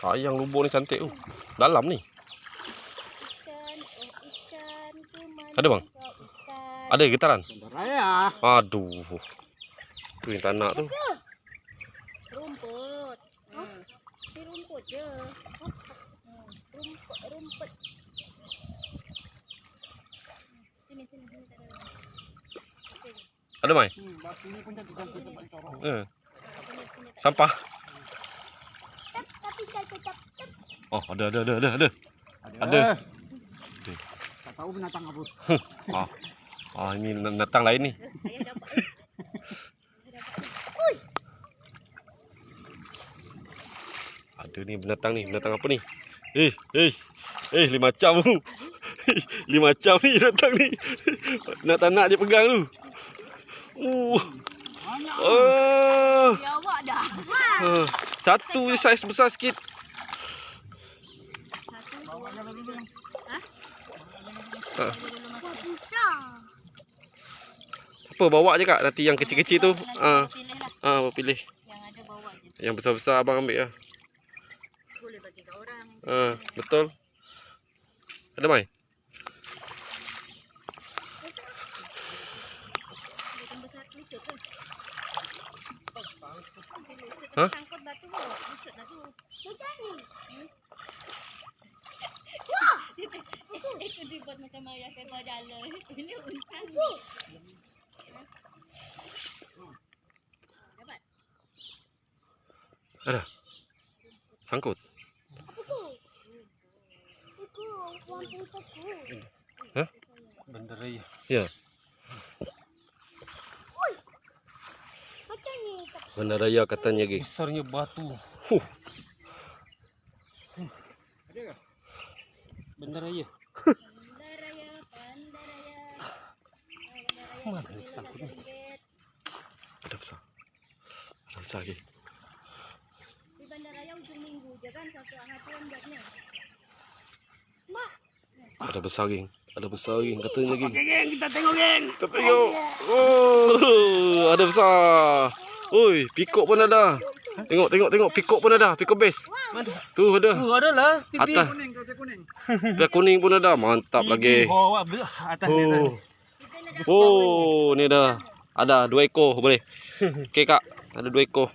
Sayang lubuk ni cantik tu. Dalam ni. Ada bang? Ada getaran? Raya. Aduh. Tu yang tak nak tu. Rumput. Di rumput je. Rumput. Sini tak ada. Sini. Ada mai? Batu ni pun cantik-cantik tempat corong. Sini. Sampah. Tapi saya tetap. Oh, ada. Ada. Tak tahu binatang apa. Ini binatang lain ni. Ayah dapat. Ada ni binatang apa ni? Li macam tu. Li macam ni binatang ni. Nak tak nak dia pegang tu. Ya awak dah. Satu je saiz besar sikit. Apa bawa je kak, nanti yang kecil-kecil tu. Pilih. Yang ada bawa je. Yang besar-besar abang ambil lah. Boleh bagi kat orang. Betul. Ada mai? Ha? Sangkut batu tu. Lucut dah tu. Macam ni. Itu dibuat macam ayah saya bawa jalan. Ini uncang. Dapat? Ada. Sangkut. Hah? Benda raya. Ya. Benda raya katanya guys. Besarnya batu. Ada ke? Benda raya. Mana ni sangkut ni? Ada besar lagi. Di bandaraya ujung minggu je kan satu harian buatnya. Ada besar geng. Katanya geng. Geng, kita tengok geng. Kita tengok. Oh, ada besar. Oi, pikok pun ada. Tengok pikok pun ada. Pikok base. Mana? Tu ada. Ada lah. Atas. Kuning. Biar kuning pun ada. Mantap lagi. Atas ni ada. Ni dah. Ada 2 ekor boleh. Okey kak, ada 2 ekor.